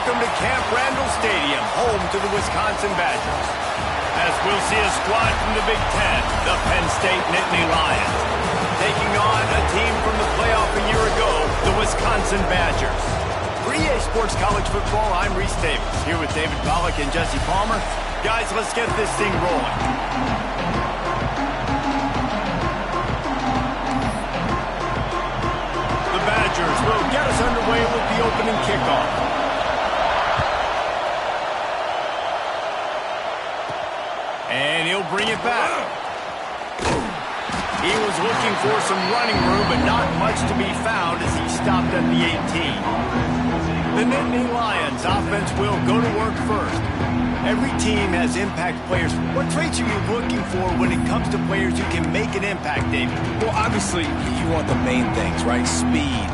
welcome to Camp Randall Stadium, home to the Wisconsin Badgers. As we'll see a squad from the Big Ten, the Penn State Nittany Lions, taking on a team from the playoff a year ago, the Wisconsin Badgers. For EA Sports College Football, I'm Reese Davis, here with David Pollack and Jesse Palmer. Guys, let's get this thing rolling. The Badgers will get us underway with the opening kickoff. And he'll bring it back. He was looking for some running room, but not much to be found as he stopped at the 18. The Nittany Lions offense will go to work first. Every team has impact players. What traits are you looking for when it comes to players who can make an impact, David? Well, obviously, you want the main things, right? Speed,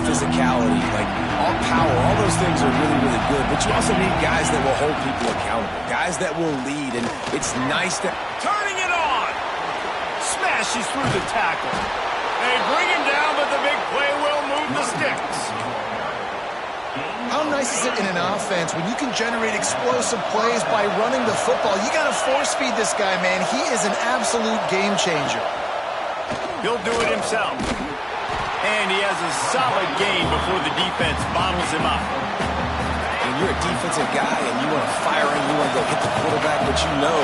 physicality, all power. All those things are really, really good. But you also need guys that will hold people accountable, guys that will lead. And it's nice to... Turning it on! Smashes through the tackle. They bring him down, but the big play will move the sticks. How nice is it in an offense when you can generate explosive plays by running the football? You got to force feed this guy, man. He is an absolute game changer. He'll do it himself. And he has a solid gain before the defense bottles him up. When you're a defensive guy and you want to fire in, you want to go hit the quarterback, but you know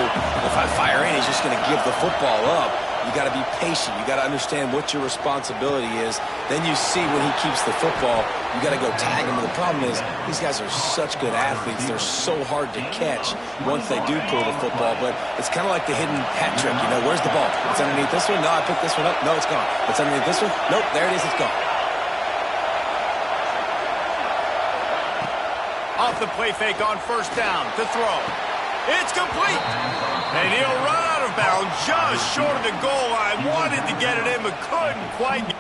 if I fire in, he's just going to give the football up. You got to be patient. You got to understand what your responsibility is. Then you see when he keeps the football, you got to go tag him. And the problem is these guys are such good athletes. They're so hard to catch once they do pull the football. But it's kind of like the hidden hat trick. Where's the ball? It's underneath this one. No, I picked this one up. No, it's gone. It's underneath this one. Nope, there it is. It's gone. Off the play fake on first down to throw. It's complete. And he'll run out of bounds just short of the goal line. Wanted to get it in, but couldn't quite.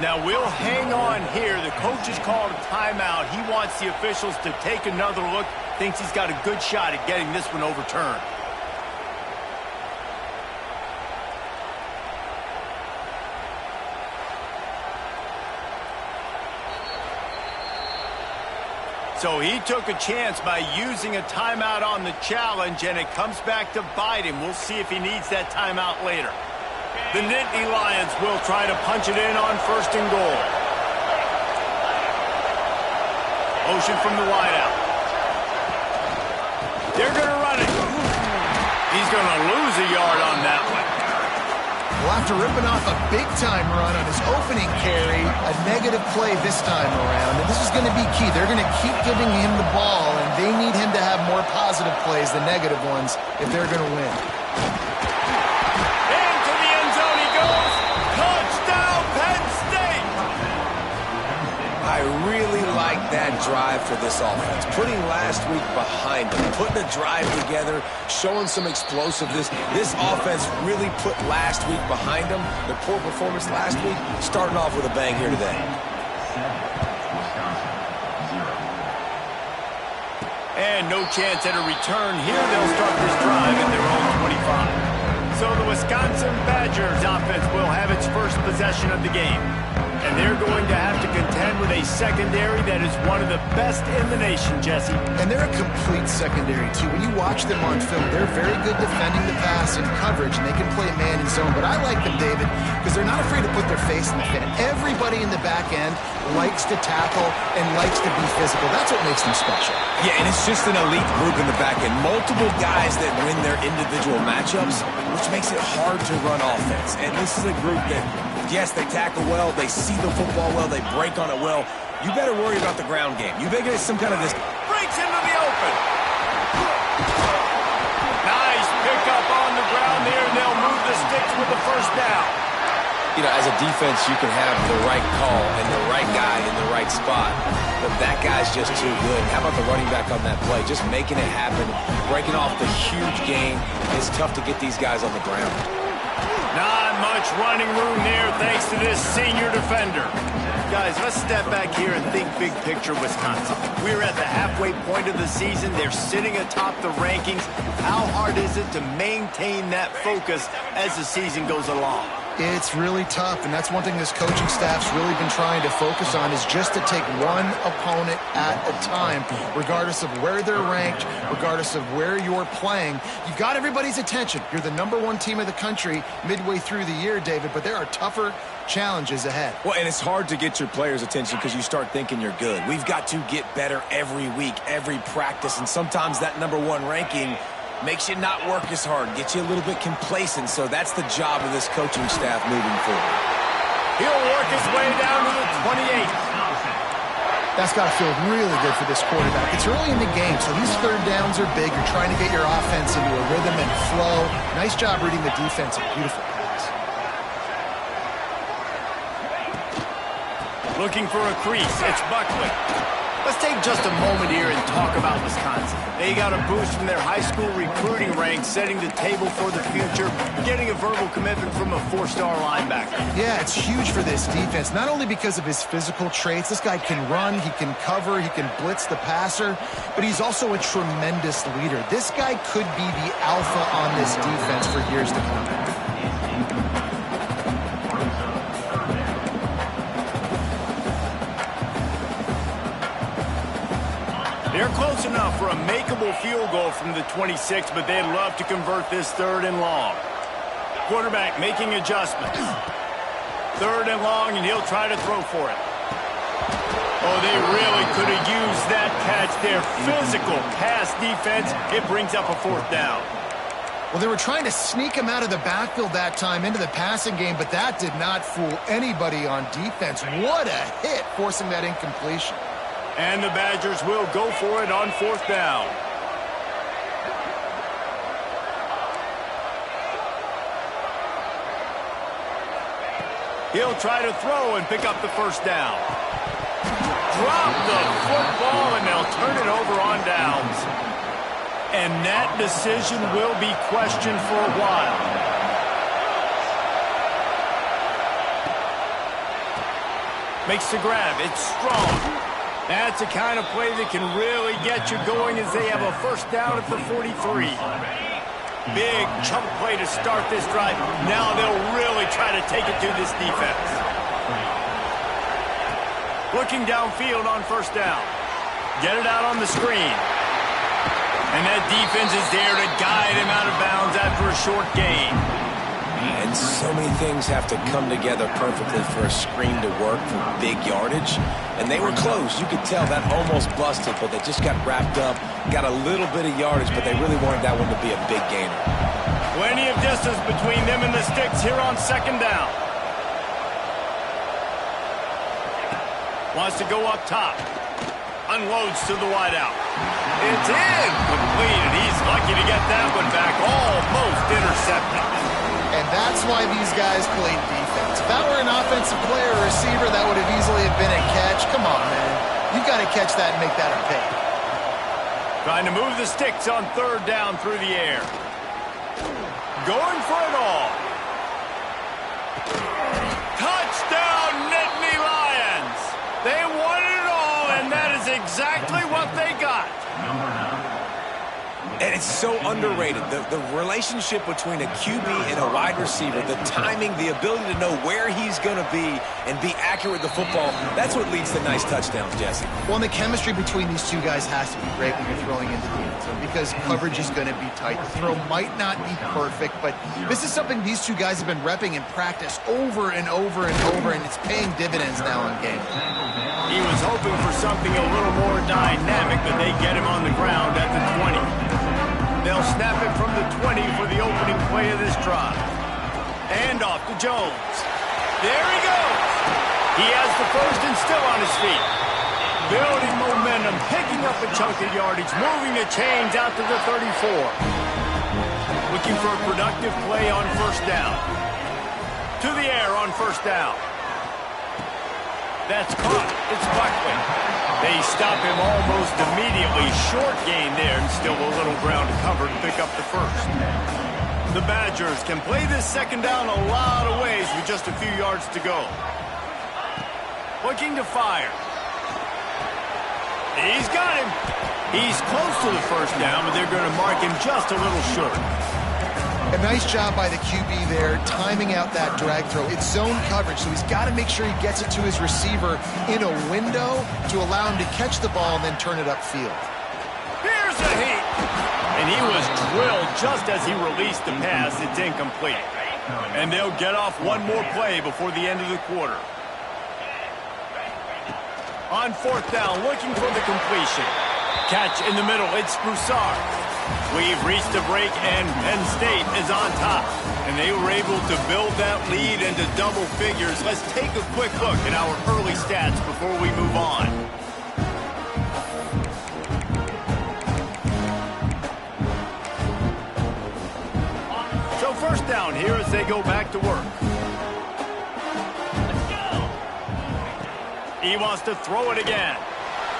Now we'll hang on here. The coach has called a timeout. He wants the officials to take another look. Thinks he's got a good shot at getting this one overturned. So he took a chance by using a timeout on the challenge, and it comes back to bite him. We'll see if he needs that timeout later. The Nittany Lions will try to punch it in on first and goal. Motion from the wideout. They're going to run it. He's going to lose a yard on that one. Well, after ripping off a big-time run on his opening carry, a negative play this time around. And this is going to be key. They're going to keep giving him the ball, and they need him to have more positive plays than negative ones if they're going to win. Into the end zone he goes. Touchdown, Penn State! I really like that drive for this offense. Putting last week behind them, putting a drive together, showing some explosiveness. This offense really put last week behind them. The poor performance last week, starting off with a bang here today. And no chance at a return here. They'll start this drive at their own 25. So the Wisconsin Badgers offense will have its first possession of the game. And they're going to have to contend with a secondary that is one of the best in the nation, Jesse. And they're a complete secondary, too. When you watch them on film, they're very good defending the pass and coverage, and they can play man and zone. But I like them, David, because they're not afraid to put their face in the fan. Everybody in the back end likes to tackle and likes to be physical. That's what makes them special. Yeah, and it's just an elite group in the back end. Multiple guys that win their individual matchups, which makes it hard to run offense. And this is a group that, yes, they tackle well, they see the football well, they break on it well. You better worry about the ground game. You better get some kind of this. Breaks into the open. Nice pickup on the ground there, and they'll move the sticks with the first down. As a defense, you can have the right call and the right guy in the right spot, but that guy's just too good. How about the running back on that play? Just making it happen, breaking off the huge gain. It's tough to get these guys on the ground. Not much running room there thanks to this senior defender. Guys, let's step back here and think big picture Wisconsin. We're at the halfway point of the season. They're sitting atop the rankings. How hard is it to maintain that focus as the season goes along? It's really tough, and that's one thing this coaching staff's really been trying to focus on is just to take one opponent at a time, regardless of where they're ranked, regardless of where you're playing. You've got everybody's attention. You're the #1 team of the country midway through the year, David, but there are tougher challenges ahead. Well, and it's hard to get your players' attention because you start thinking you're good. We've got to get better every week, every practice, and sometimes that #1 ranking makes you not work as hard, gets you a little bit complacent, so that's the job of this coaching staff moving forward. He'll work his way down to the 28. That's got to feel really good for this quarterback. It's early in the game, so these third downs are big. You're trying to get your offense into a rhythm and flow. Nice job reading the defense. A beautiful pass. Looking for a crease. It's Buckley. Let's take just a moment here and talk about Wisconsin. They got a boost from their high school recruiting ranks, setting the table for the future, getting a verbal commitment from a 4-star linebacker. Yeah, it's huge for this defense, not only because of his physical traits. This guy can run, he can cover, he can blitz the passer, but he's also a tremendous leader. This guy could be the alpha on this defense for years to come. They're close enough for a makeable field goal from the 26, but they'd love to convert this 3rd and long. Quarterback making adjustments. 3rd and long, and he'll try to throw for it. Oh, they really could have used that catch there. Physical pass defense. It brings up a 4th down. Well, they were trying to sneak him out of the backfield that time into the passing game, but that did not fool anybody on defense. What a hit, forcing that incompletion. And the Badgers will go for it on 4th down. He'll try to throw and pick up the 1st down. Drop the football, and they'll turn it over on downs. And that decision will be questioned for a while. Makes the grab. It's strong. That's the kind of play that can really get you going as they have a 1st down at the 43. Big chunk play to start this drive. Now they'll really try to take it to this defense. Looking downfield on 1st down. Get it out on the screen. And that defense is there to guide him out of bounds after a short gain. And so many things have to come together perfectly for a screen to work for big yardage. And they were close. You could tell that almost busted, but they just got wrapped up, got a little bit of yardage, but they really wanted that one to be a big gainer. Plenty of distance between them and the sticks here on 2nd down. Wants to go up top. Unloads to the wideout. It's incomplete, and he's lucky to get that one back. Almost intercepted. And that's why these guys played defense. If that were an offensive player or receiver, that would have easily have been a catch. Come on, man. You've got to catch that and make that a pick. Trying to move the sticks on 3rd down through the air. Going for it all. Touchdown, Nittany Lions. They won it all, and that is exactly what they got. And it's so underrated. The relationship between a QB and a wide receiver, the timing, the ability to know where he's going to be and be accurate with the football, that's what leads to nice touchdowns, Jesse. Well, and the chemistry between these two guys has to be great when you're throwing into the end zone because coverage is going to be tight. The throw might not be perfect, but this is something these two guys have been repping in practice over and over and over, and it's paying dividends now in game. He was hoping for something a little more dynamic, but they get him on the ground at the 20. They'll snap it from the 20 for the opening play of this drive. And off to Jones. There he goes. He has the 1st and still on his feet. Building momentum, picking up a chunk of yardage, moving the chains out to the 34. Looking for a productive play on 1st down. To the air on 1st down. That's caught. It's Buckley. They stop him almost immediately. Short gain there, and still a little ground to cover to pick up the 1st. The Badgers can play this 2nd down a lot of ways with just a few yards to go. Looking to fire. He's got him. He's close to the 1st down, but they're going to mark him just a little short. A nice job by the QB there, timing out that drag throw. It's zone coverage, so he's got to make sure he gets it to his receiver in a window to allow him to catch the ball and then turn it upfield. Here's a heat. And he was drilled just as he released the pass. It's incomplete. And they'll get off one more play before the end of the quarter. On fourth down, looking for the completion. Catch in the middle, it's Broussard. We've reached a break, and Penn State is on top. And they were able to build that lead into double figures. Let's take a quick look at our early stats before we move on. So first down here as they go back to work. He wants to throw it again.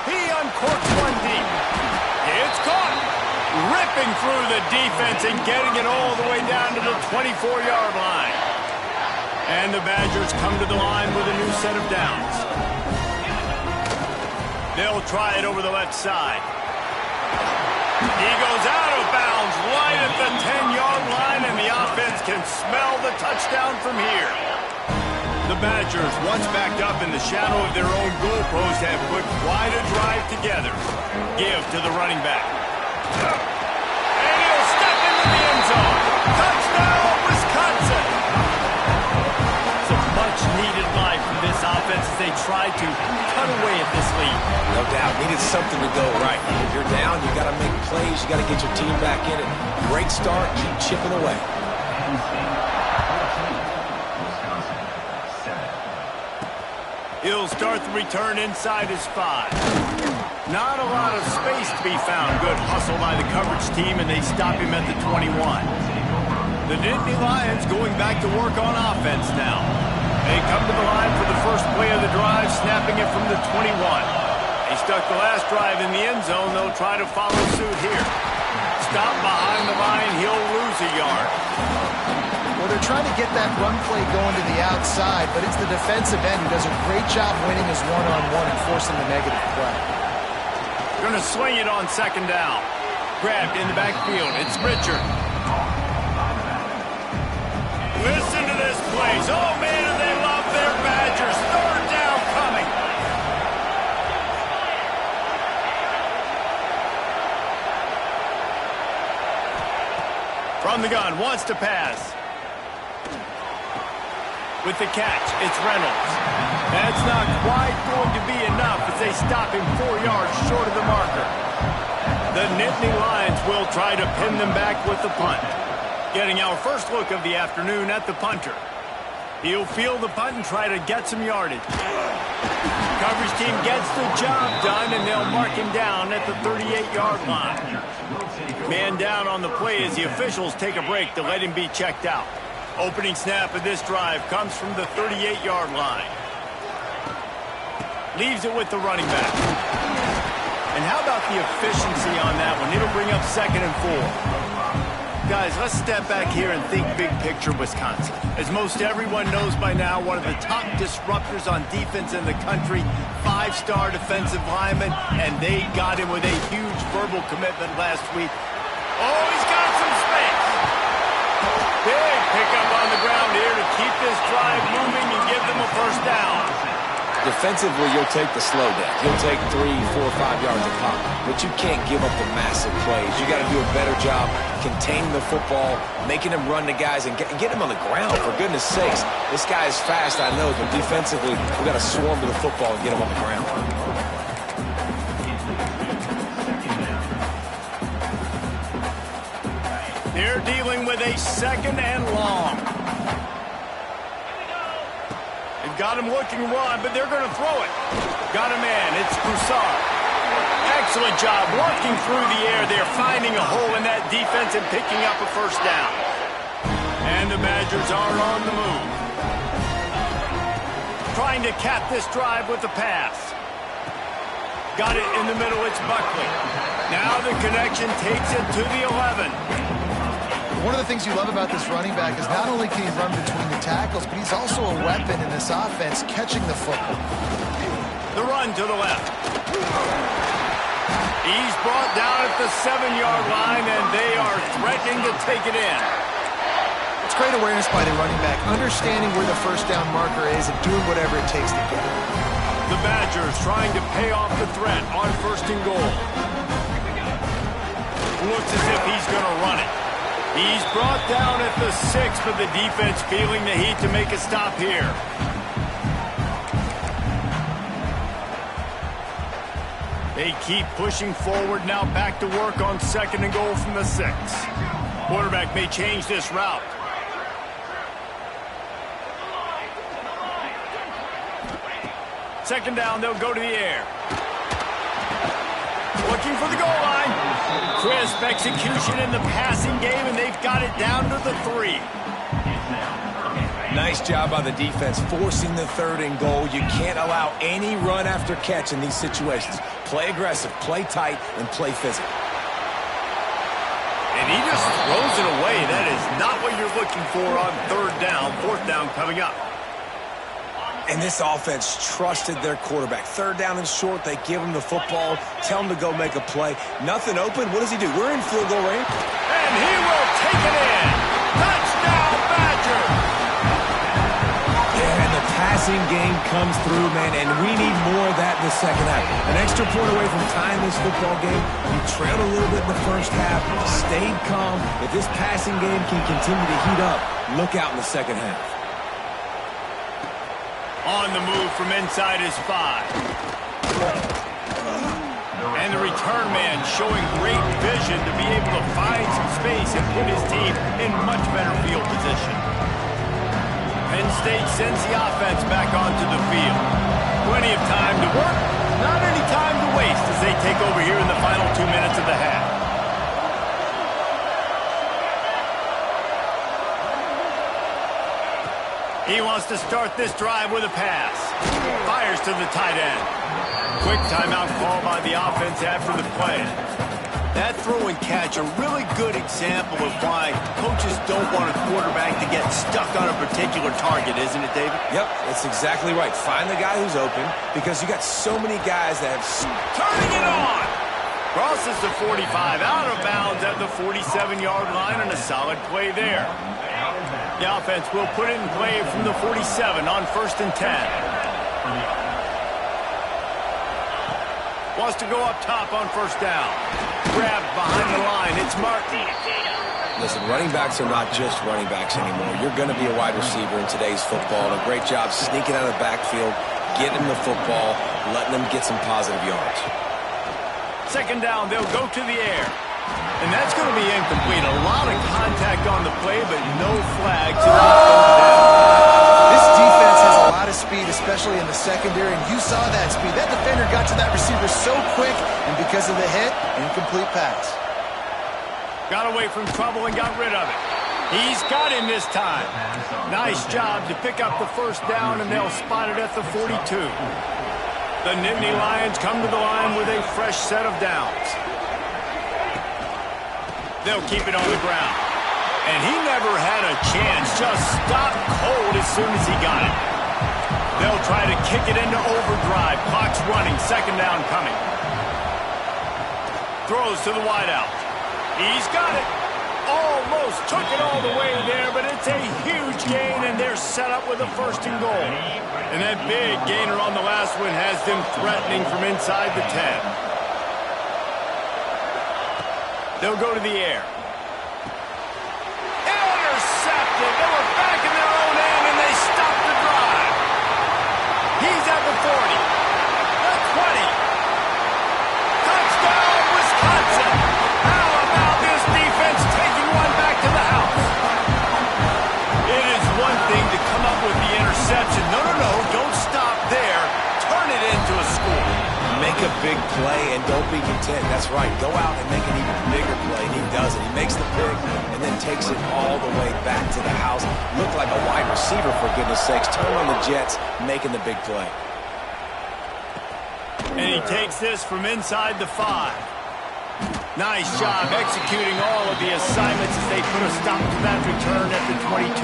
He uncorks one deep. It's caught. Ripping through the defense and getting it all the way down to the 24-yard line. And the Badgers come to the line with a new set of downs. They'll try it over the left side. He goes out of bounds right at the 10-yard line, and the offense can smell the touchdown from here. The Badgers, once backed up in the shadow of their own goalpost, have put quite a drive together. Give to the running back. And he'll step into the end zone. Touchdown, Wisconsin! It's a much-needed line from this offense as they try to cut away at this lead. No doubt. Needed something to go right. If you're down, you got to make plays. You got to get your team back in it. Great start. Keep chipping away. He'll start the return inside his 5. Not a lot of space to be found. Good hustle by the coverage team, and they stop him at the 21. The Nittany Lions going back to work on offense now. They come to the line for the first play of the drive, snapping it from the 21. They stuck the last drive in the end zone. They'll try to follow suit here. Stop behind the line. He'll lose a yard. Well, they're trying to get that run play going to the outside, but it's the defensive end who does a great job winning his one-on-one and forcing the negative play. Going to swing it on second down. Grabbed in the backfield. It's Richard. Listen to this place. Oh, man, and they love their Badgers. Third down coming. From the gun, wants to pass. With the catch, it's Reynolds. That's not quite going to be enough as they stop him 4 yards short of the marker. The Nittany Lions will try to pin them back with the punt. Getting our first look of the afternoon at the punter. He'll field the punt and try to get some yardage. Coverage team gets the job done, and they'll mark him down at the 38-yard line. Man down on the play as the officials take a break to let him be checked out. Opening snap of this drive comes from the 38-yard line. Leaves it with the running back. And how about the efficiency on that one? It'll bring up 2nd and 4. Guys, let's step back here and think big picture Wisconsin. As most everyone knows by now, one of the top disruptors on defense in the country, 5-star defensive lineman, and they got him with a huge verbal commitment last week. Oh, he's got some space. Big pickup on the ground here to keep this drive moving and give them a first down. Defensively, you'll take the slow down. You'll take 3, 4, 5 yards a pop. But you can't give up the massive plays. You got to do a better job containing the football, making him run the guys, and get him on the ground, for goodness sakes. This guy is fast, I know, but defensively, we've got to swarm to the football and get him on the ground. They're dealing with a 2nd and long. They've got him looking run, but they're going to throw it. Got a man. It's Broussard. Excellent job working through the air. They're finding a hole in that defense and picking up a first down. And the Badgers are on the move. Trying to cap this drive with the pass. Got it in the middle. It's Buckley. Now the connection takes it to the 11. One of the things you love about this running back is not only can he run between the tackles, but he's also a weapon in this offense, catching the football. The run to the left. He's brought down at the 7-yard line, and they are threatening to take it in. That's great awareness by the running back, understanding where the first down marker is and doing whatever it takes to get it. The Badgers trying to pay off the threat on 1st and goal. Looks as if he's going to run it. He's brought down at the 6, but the defense feeling the heat to make a stop here. They keep pushing forward now, back to work on 2nd and goal from the 6. Quarterback may change this route. Second down, they'll go to the air. Looking for the goal line. Crisp execution in the passing game, and they've got it down to the 3. Nice job by the defense forcing the 3rd and goal. You can't allow any run after catch in these situations. Play aggressive, play tight, and play physical. And he just throws it away. That is not what you're looking for on 3rd down. 4th down coming up. And this offense trusted their quarterback. 3rd down and short, they give him the football, tell him to go make a play. Nothing open. What does he do? We're in field goal range. And he will take it in. Touchdown, Badger. Yeah, and the passing game comes through, man, and we need more of that in the second half. An extra point away from tying this football game. You trailed a little bit in the first half, stayed calm. If this passing game can continue to heat up, look out in the second half. On the move from inside his 5. And the return man showing great vision to be able to find some space and put his team in much better field position. Penn State sends the offense back onto the field. Plenty of time to work, not any time to waste as they take over here in the final 2 minutes of the half. He wants to start this drive with a pass. Fires to the tight end. Quick timeout call by the offense after the play. That throw and catch, a really good example of why coaches don't want a quarterback to get stuck on a particular target, isn't it, David? Yep, that's exactly right. Find the guy who's open because you got so many guys that have... Turning it on! Crosses the 45, out of bounds at the 47-yard line, and a solid play there. The offense will put it in play from the 47 on 1st and 10. Wants to go up top on 1st down. Grabbed behind the line. It's Martin. Listen, running backs are not just running backs anymore. You're going to be a wide receiver in today's football. And a great job sneaking out of the backfield, getting the football, letting them get some positive yards. 2nd down, they'll go to the air. And that's going to be incomplete. A lot of contact on the play, but no flag to knock them down. This defense has a lot of speed, especially in the secondary, and you saw that speed. That defender got to that receiver so quick, and because of the hit, incomplete pass. Got away from trouble and got rid of it. He's got him this time. Nice job to pick up the 1st down, and they'll spot it at the 42. The Nittany Lions come to the line with a fresh set of downs. They'll keep it on the ground. And he never had a chance. Just stopped cold as soon as he got it. They'll try to kick it into overdrive. Clock's running. 2nd down coming. Throws to the wideout. He's got it. Almost took it all the way there, but it's a huge gain, and they're set up with a 1st and goal. And that big gainer on the last one has them threatening from inside the 10. They'll go to the air. Intercepted. They were back in their own end, and they stopped the drive. He's at the 40. The 20. Touchdown, Wisconsin. How about this defense taking one back to the house? It is one thing to come up with the interception. No, don't stop there. Turn it into a score. Make a big play and don't be content. That's right. Go out and make an even bigger play. And he does it. He makes the pick and then takes it all the way back to the house. Looked like a wide receiver, for goodness sakes. Turn on the Jets, making the big play. And he takes this from inside the 5. Nice job executing all of the assignments as they put a stop to that return at the 22.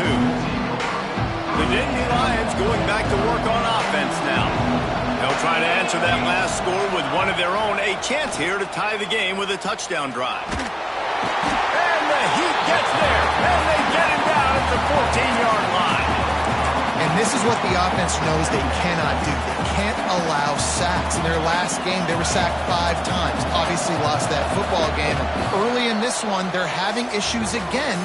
The Nittany Lions going back to work on offense now. They'll try to answer that last score with one of their own. A chance here to tie the game with a touchdown drive. And the Heat gets there. And they get him down at the this is what the offense knows they cannot do. They can't allow sacks. In their last game, they were sacked 5 times. Obviously lost that football game. Early in this one, they're having issues again,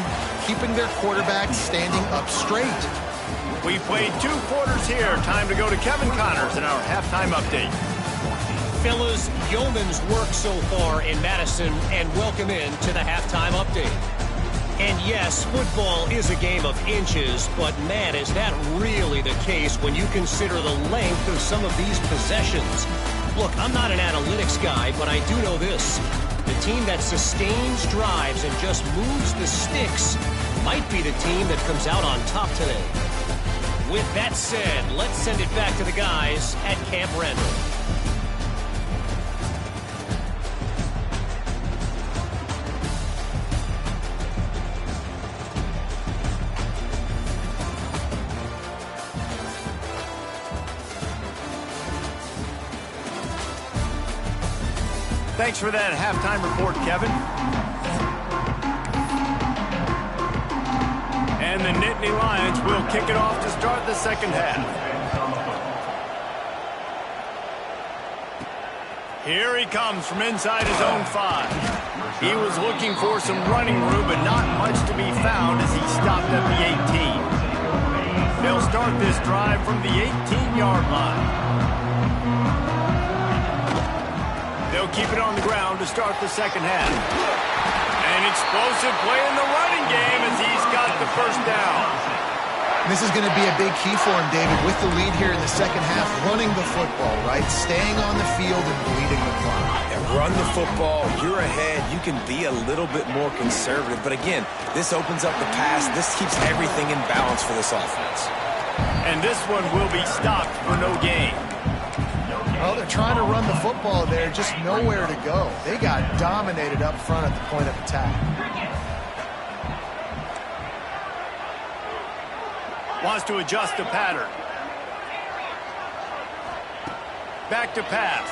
keeping their quarterback standing up straight. We played 2 quarters here. Time to go to Kevin Connors in our halftime update. Fellas, yeoman's work so far in Madison, and welcome in to the halftime update. And yes, football is a game of inches, but man, is that really the case when you consider the length of some of these possessions. Look, I'm not an analytics guy, but I do know this. The team that sustains drives and just moves the sticks might be the team that comes out on top today. With that said, let's send it back to the guys at Camp Randall. Thanks for that halftime report, Kevin. And the Nittany Lions will kick it off to start the second half. Here he comes from inside his own 5. He was looking for some running room, but not much to be found as he stopped at the 18. They'll start this drive from the 18-yard line. They'll keep it on the ground to start the second half. An explosive play in the running game as he's got the first down. This is going to be a big key for him, David, with the lead here in the second half, running the football, right? Staying on the field and bleeding the clock. And run the football. You're ahead. You can be a little bit more conservative. But again, this opens up the pass. This keeps everything in balance for this offense. And this one will be stopped for no gain. Well, they're trying to run the football there, just nowhere to go. They got dominated up front at the point of attack. Wants to adjust the pattern. Back to pass.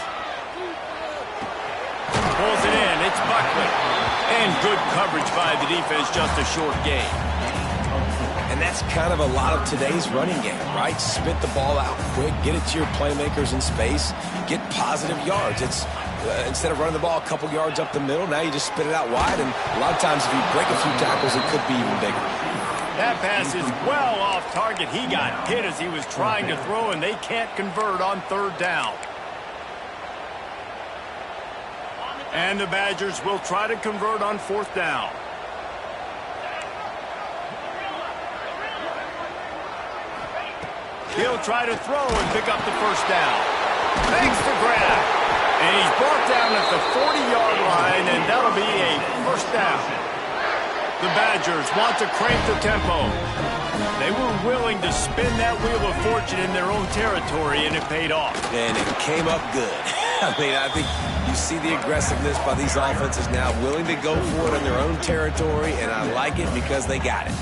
Pulls it in. It's Buckley. And good coverage by the defense, just a short gain. And that's kind of a lot of today's running game, right? Spit the ball out quick, get it to your playmakers in space, get positive yards. It's instead of running the ball a couple yards up the middle, now you just spit it out wide, and a lot of times if you break a few tackles, it could be even bigger. That pass is well off target. He got hit as he was trying to throw, and they can't convert on third down. And the Badgers will try to convert on fourth down. He'll try to throw and pick up the first down. Makes the grab. And he's brought down at the 40-yard line, and that'll be a first down. The Badgers want to crank the tempo. They were willing to spin that wheel of fortune in their own territory, and it paid off. And it came up good. I mean, I think you see the aggressiveness by these offenses now, willing to go for it in their own territory, and I like it because they got it.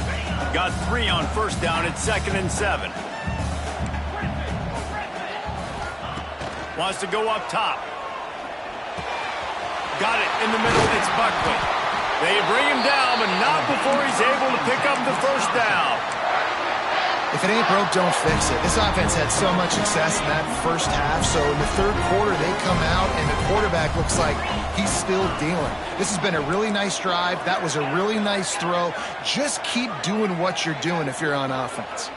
Got 3 on first down at 2nd and 7. Wants to go up top. Got it in the middle. It's Buckley. They bring him down, but not before he's able to pick up the first down. If it ain't broke, don't fix it. This offense had so much success in that first half, so in the third quarter they come out and the quarterback looks like he's still dealing. This has been a really nice drive. That was a really nice throw. Just keep doing what you're doing if you're on offense.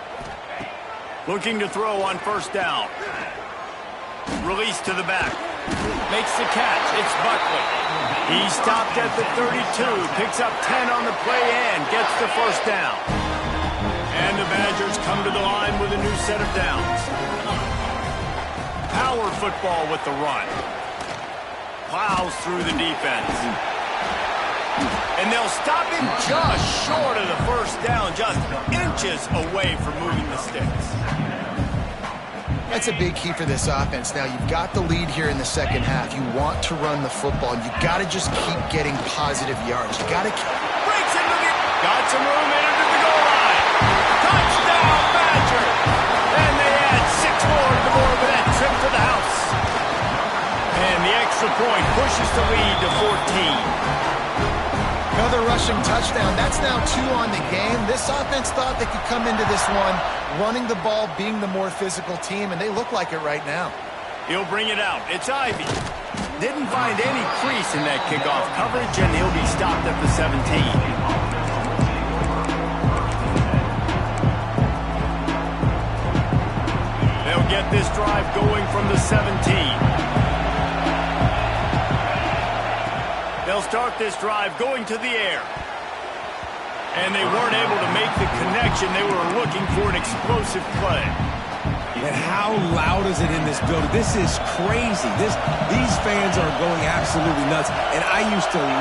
Looking to throw on first down. Release to the back. Makes the catch. It's Buckley. He stopped at the 32. Picks up 10 on the play and gets the first down. And the Badgers come to the line with a new set of downs. Power football with the run. Plows through the defense. And they'll stop him just short of the first down, just inches away from moving the sticks. That's a big key for this offense. Now, you've got the lead here in the second half. You want to run the football. You got to just keep getting positive yards. You got to keep... Breaks into the... Got some room in under the goal line. Touchdown, Badger! And they add 6 more to the board with that trip to the house. And the extra point pushes the lead to 14. Another rushing touchdown. That's now 2 on the game. This offense thought they could come into this one running the ball, being the more physical team, and they look like it right now. He'll bring it out. It's Ivy. Didn't find any crease in that kickoff coverage, and he'll be stopped at the 17. They'll get this drive going from the 17. They'll start this drive going to the air. And they weren't able to make the connection. They were looking for an explosive play. And how loud is it in this building? This is crazy. These fans are going absolutely nuts. And I used to love